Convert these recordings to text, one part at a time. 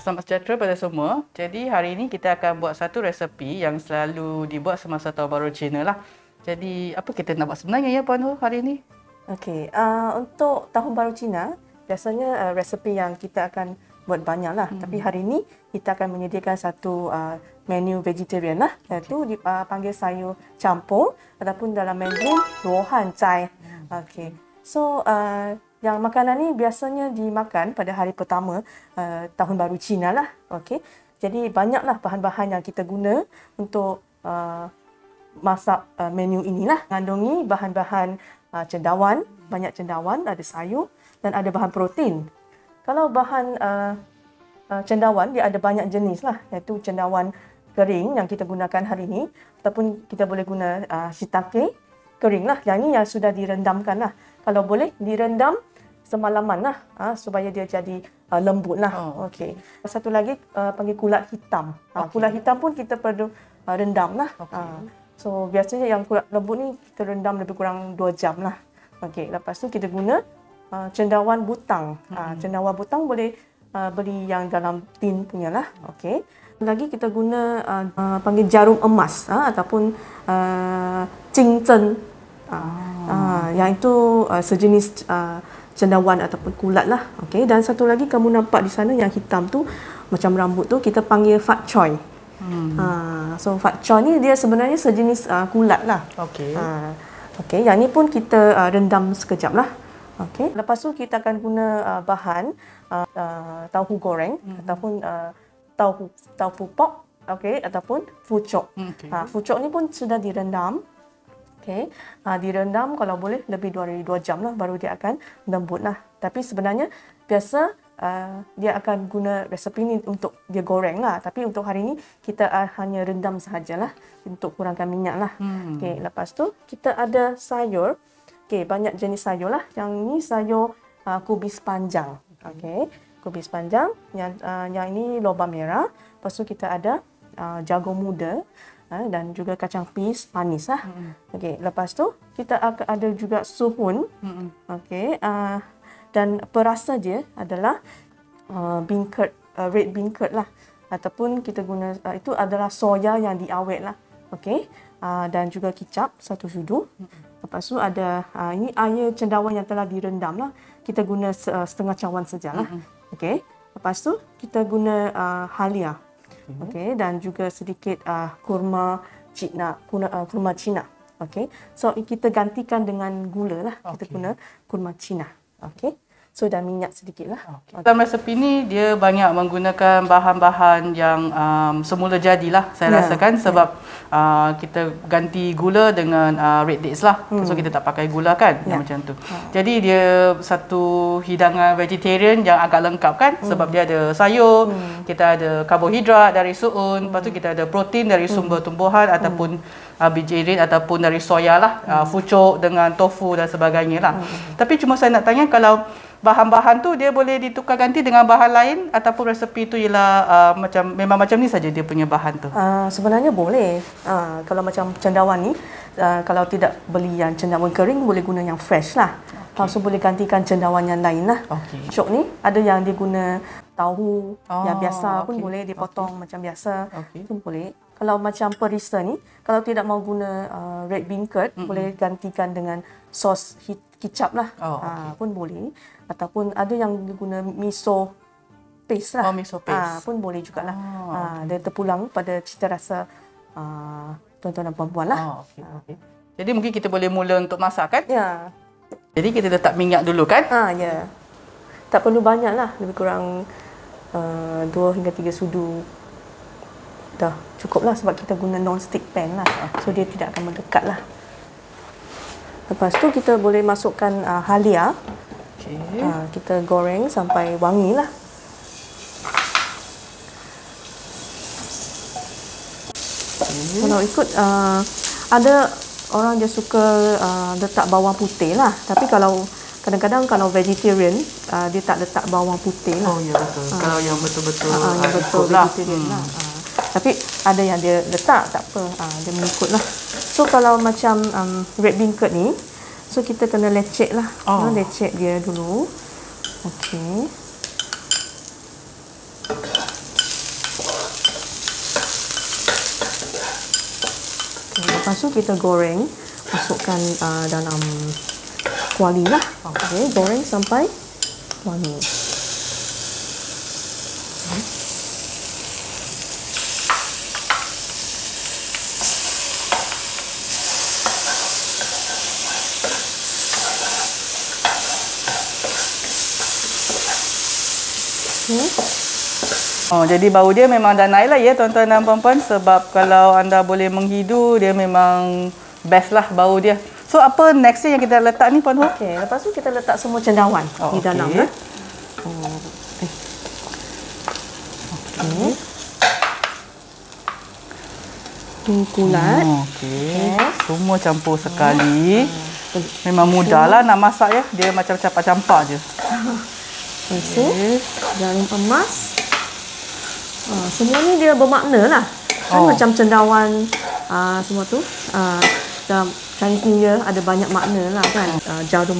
Selamat sejahtera pada semua. Jadi hari ini kita akan buat satu resepi yang selalu dibuat semasa Tahun Baru Cina lah. Jadi apa kita nak buat sebenarnya ya Puan Ho hari ini? Okey, untuk Tahun Baru Cina, biasanya resepi yang kita akan buat banyak lah. Tapi hari ini kita akan menyediakan satu menu vegetarian lah, iaitu dipanggil sayur campur ataupun dalam Mandarin luohan cai. Okey. So yang makanan ni biasanya dimakan pada hari pertama Tahun Baru Cina lah. Okey. Jadi banyaklah bahan-bahan yang kita guna untuk masak menu inilah. Mengandungi bahan-bahan cendawan, banyak cendawan, ada sayur dan ada bahan protein. Kalau bahan cendawan, dia ada banyak jenis lah, iaitu cendawan kering yang kita gunakan hari ini, ataupun kita boleh guna shiitake kering lah. Yang ini yang sudah direndamkan lah. Kalau boleh direndam semalaman lah, supaya dia jadi lembut lah. Okey. Satu lagi panggil kulat hitam. Kulat hitam pun kita perlu rendam lah. So biasanya yang kulat lembut ni kita rendam lebih kurang 2 jam lah. Okey. Lepas tu kita guna cendawan butang. Cendawan butang boleh beli yang dalam tin punya lah. Okey. Lagi kita guna panggil jarum emas ataupun cincen. Yang itu sejenis cendawan ataupun kulat lah. Okey. Dan satu lagi kamu nampak di sana yang hitam tu macam rambut tu kita panggil fat choy. So fat choy ni dia sebenarnya sejenis kulat lah. Okey. Okey. Yang ni pun kita rendam sekejap lah. Okey. Lepas tu kita akan guna bahan tauhu goreng ataupun tauhu pok, okey, ataupun fucok. Fucok ni pun sudah direndam. Okey. Direndam kalau boleh lebih dari 2 jam lah baru dia akan lembut lah. Tapi sebenarnya biasa dia akan guna resepi ni untuk dia goreng lah. Tapi untuk hari ni kita hanya rendam sahajalah untuk kurangkan minyak lah. Okey. Lepas tu kita ada sayur. Okey, banyak jenis sayur lah. Yang ni sayur kubis panjang. Okey, kubis panjang. Yang ini lobak merah. Lepas tu kita ada jagung muda dan juga kacang pis manis lah. Okey, lepas tu kita akan ada juga suhun. Okey, dan perasa dia adalah bean curd, red bean curd lah. Ataupun kita guna itu adalah soya yang diawet lah. Okey, dan juga kicap 1 sudu. Lepas tu ada ini air cendawan yang telah direndam lah. Kita guna setengah cawan sajalah. Okey. Lepas tu kita guna halia. Okey, dan juga sedikit kurma Cina, kurma Cina. Okey. So kita gantikan dengan gula lah. Kita guna kurma Cina. Okey. So dan minyak sedikit lah. Dalam resepi ni dia banyak menggunakan bahan-bahan yang semula jadilah saya rasakan sebab kita ganti gula dengan red dates lah. So kita tak pakai gula kan yang macam tu. Jadi dia satu hidangan vegetarian yang agak lengkap kan sebab dia ada sayur, kita ada karbohidrat dari suun, lepas tu kita ada protein dari sumber tumbuhan ataupun biji irit ataupun dari soya lah, fucok dengan tofu dan sebagainya lah. Tapi cuma saya nak tanya kalau bahan-bahan tu dia boleh ditukar ganti dengan bahan lain ataupun resepi tu ialah memang macam ni saja dia punya bahan tu? Sebenarnya boleh. Kalau macam cendawan ni, kalau tidak beli yang cendawan kering boleh guna yang fresh lah. So boleh gantikan cendawan yang lain lah. Fucok ni ada yang dia guna tahu yang biasa pun boleh dipotong macam biasa pun boleh. Kalau macam perisa ni, kalau tidak mau guna red bean curd, boleh gantikan dengan sos kicap lah. Pun boleh. Ataupun ada yang guna miso paste lah. Miso paste. Pun boleh jugalah. Dia terpulang pada cita rasa tuan-tuan dan puan-puan lah. Jadi mungkin kita boleh mula untuk masak kan? Ya. Jadi kita letak minyak dulu kan? Ya. Tak perlu banyak lah. Lebih kurang 2 hingga 3 sudu. Dah cukup lah sebab kita guna non-stick pan lah. So dia tidak akan mendekat lah. Lepas tu kita boleh masukkan halia. Kita goreng sampai wangi lah. Kalau ikut ada orang dia suka letak bawang putih lah. Tapi kalau kadang-kadang kalau vegetarian dia tak letak bawang putih lah. Ya betul. Kalau yang betul-betul yang betul vegetarian lah. Tapi ada yang dia letak, tak apa, dia mengikut lah. So kalau macam red bean curd ni, so kita kena lecek lah. Lecek dia dulu. Okey. Lepas tu kita goreng, masukkan dalam kuali lah. Okey, goreng sampai wangi. Oh, jadi bau dia memang dah naik lah ya tuan-tuan dan puan-puan, sebab kalau anda boleh menghidu, dia memang best lah bau dia. So apa nextnya yang kita letak ni Puan Ho? Okey, lepas tu kita letak semua cendawan di dalam lah. Okey. Kulat. Okey. Semua campur sekali. Memang mudah lah nak masak ya. Dia macam campak-campak je. Okey. Jarum emas. Semua ni dia bermakna lah. Kan macam cendawan semua tu. Dalam Chinese New Year ada banyak makna lah kan. Jarum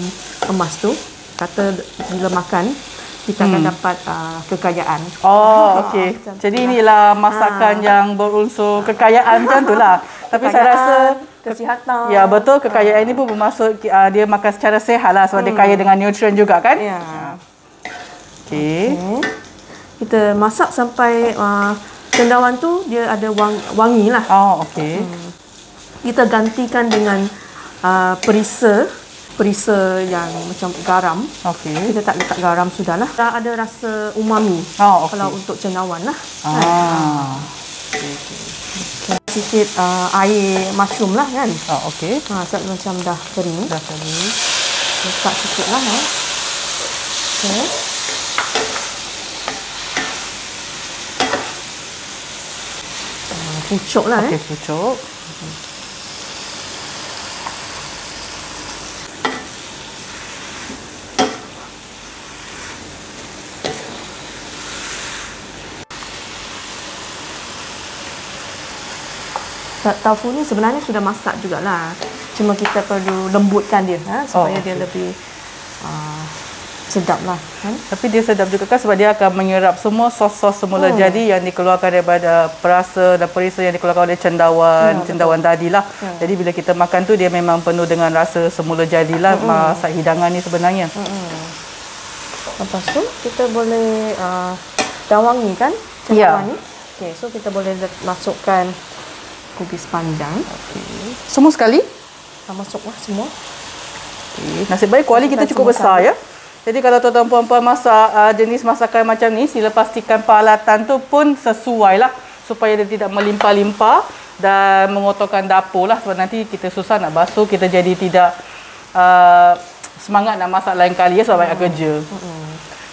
emas tu kata bila makan kita akan dapat kekayaan. Oh, okey. Jadi inilah masakan yang berunsur kekayaan macam tu lah. Tapi saya rasa kesihatan. Ya, betul. Kekayaan ini pun bermaksud dia makan secara sihat lah sebab dia kaya dengan nutrien juga kan? Ya. Okey. Kita masak sampai cendawan tu dia ada wangi lah. Oh, okey. Kita gantikan dengan perisa yang macam garam. Okey. Kita tak letak garam sudahlah. Dah ada rasa umami. Oh, okey. Kalau untuk cendawan lah. Okey. Sikit air mushroom lah kan. Oh, okey. Sebab macam dah kering. Dah kering. Letak sikit lah. Okey. Pucuk lah. Okey, pucuk. Tofu ni sebenarnya sudah masak jugalah. Cuma kita perlu lembutkan dia supaya dia lebih sedap lah kan. Tapi dia sedap juga kan sebab dia akan menyerap semua sos-sos semula jadi yang dikeluarkan daripada perasa dan perisa yang dikeluarkan oleh cendawan tadi lah. Jadi bila kita makan tu dia memang penuh dengan rasa semula jadilah masak hidangan ni sebenarnya. Lepas tu kita boleh dah wangi kan cendawan ni. Okey, so kita boleh masukkan kubis panjang. Okey. Semua sekali? Masuklah semua. Okey. Nasib baik kuali kita cukup besar ya. Jadi kalau tuan-tuan puan-puan masak jenis masakan macam ni, sila pastikan peralatan tu pun sesuai lah supaya dia tidak melimpah-limpah dan mengotorkan dapur lah sebab nanti kita susah nak basuh, kita jadi tidak semangat nak masak lain kali ya sebab banyak kerja.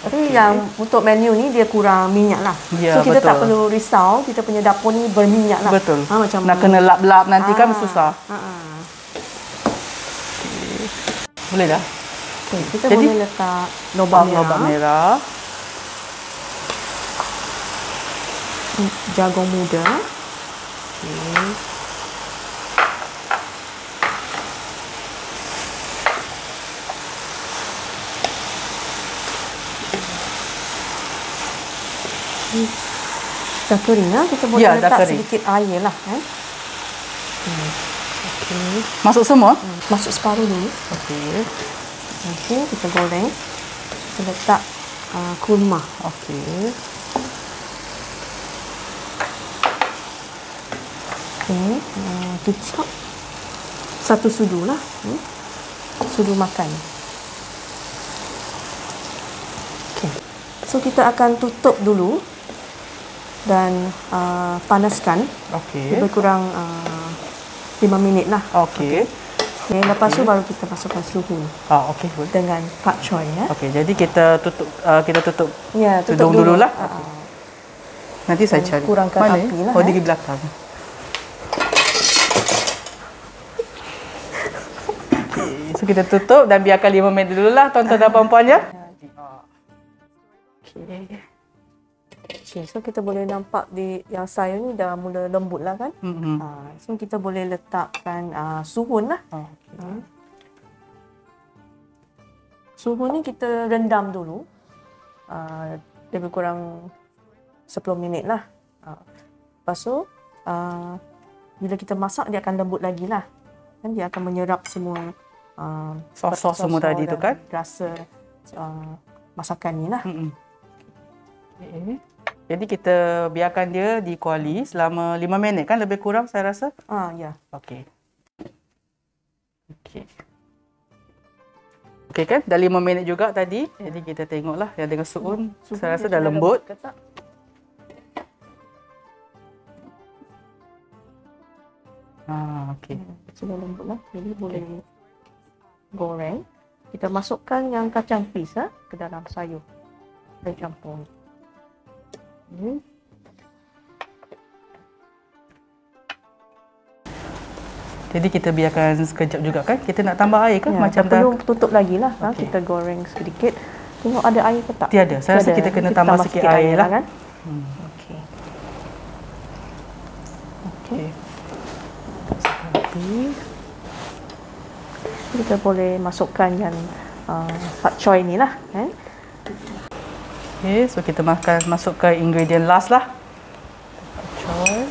Tapi yang untuk menu ni dia kurang minyak lah. Ya, so kita betul. tak perlu risau kita punya dapur ni berminyak lah. Betul. Macam nak kena lap-lap nanti kan susah. Boleh dah? Okay, kita boleh letak lobak merah. Jagung muda. Dah kering lah, kita boleh letak sedikit air lah kan. Masuk semua? Masuk separuh dulu. Okey, kita goreng. Kita letak kurma. Okey. Kicap. Satu sudu lah. Sudu makan. Okey. So kita akan tutup dulu dan panaskan. Okey. Lebih kurang 5 minit lah. Okey. Okay, lepas tu baru kita masukkan suhu. Okey, boleh. Dengan pak choy ya. Okey, jadi kita tutup. Ya, tutup dulu lah. Nanti saya cari. Kurangkan mana api lah. di belakang. Okey, so kita tutup dan biarkan 5 minit dululah tuan-tuan dan puan-puan ya. Okey. So kita boleh nampak di yang sayur ni dah mula lembut lah kan. So kita boleh letakkan suhun lah. Suhun ni kita rendam dulu. Lebih kurang 10 minit lah. Lepas tu bila kita masak dia akan lembut lagi lah. Kan dia akan menyerap semua sos-sos semua tadi tu kan. Rasa masakan ni lah. Okay. Jadi kita biarkan dia dikuali selama 5 minit kan, lebih kurang saya rasa. Ya. Okey. Okey kan, dah 5 minit juga tadi. Jadi kita tengoklah yang dengan suun, saya rasa dah lembut. Okey. Sudah lembut lah. Jadi boleh goreng. Kita masukkan yang kacang pis ke dalam sayur. Dan campur. Jadi kita biarkan sekejap juga kan? Kita nak tambah air ke? Ya, Macam perlu tutup lagi lah. Kita goreng sedikit. Tengok ada air ke tak? Tiada. Saya rasa kita kena tambah sikit air lah. Kan? Okey. Kita boleh masukkan yang pak choy ni lah. Okey, so kita masukkan ingredient last lah. Pak choy.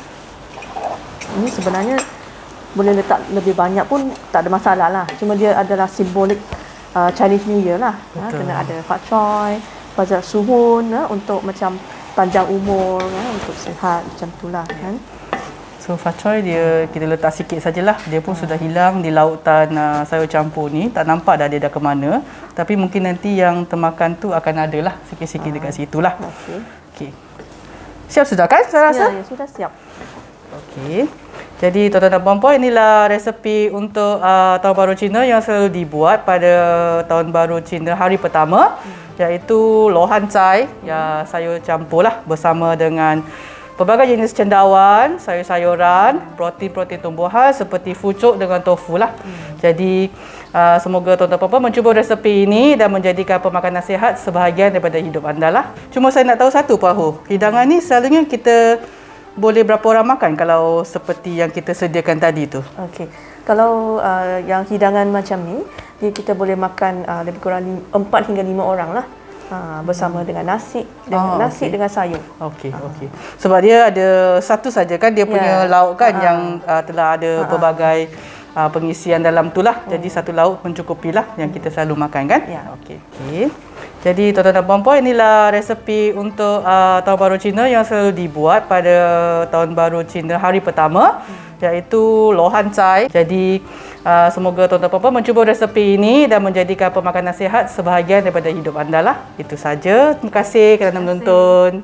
Ini sebenarnya boleh letak lebih banyak pun tak ada masalah lah. Cuma dia adalah simbolik Chinese New Year lah. Kena ada pak choy, bazar suhun untuk macam panjang umur, untuk sihat macam itulah kan. So pak choy dia kita letak sikit sajalah. Dia pun sudah hilang di lautan sayur campur ni. Tak nampak dah dia dah ke mana. Tapi mungkin nanti yang termakan tu akan ada lah sikit-sikit dekat situ lah. Okey. Siap sudah kan saya rasa? Ya, sudah siap. Okey. Jadi tuan-tuan dan puan-puan, inilah resepi untuk Tahun Baru Cina yang selalu dibuat pada Tahun Baru Cina hari pertama, iaitu lohan cai, sayur campur lah bersama dengan pelbagai jenis cendawan, sayur-sayuran, protein-protein tumbuhan seperti fucuk dengan tofu lah. Jadi semoga tuan-tuan dan puan-puan mencuba resepi ini dan menjadikan pemakanan sihat sebahagian daripada hidup anda lah. Cuma saya nak tahu satu Pak Ho, hidangan ni selalunya kita boleh berapa orang makan kalau seperti yang kita sediakan tadi tu? Okey. Kalau yang hidangan macam ni, kita boleh makan lebih kurang 4 hingga 5 orang lah. Bersama dengan nasi, dengan sayur. Okey. Sebab dia ada satu saja kan dia punya lauk kan yang telah ada pelbagai pengisian dalam tu lah. Jadi satu lauk mencukupilah yang kita selalu makan kan? Okey. Jadi tuan-tuan dan puan-puan, inilah resepi untuk Tahun Baru Cina yang selalu dibuat pada Tahun Baru Cina hari pertama, iaitu lohan cai. Jadi semoga tuan-tuan dan puan-puan mencuba resepi ini dan menjadikan pemakanan sihat sebahagian daripada hidup anda lah. Itu saja. Terima kasih kerana menonton.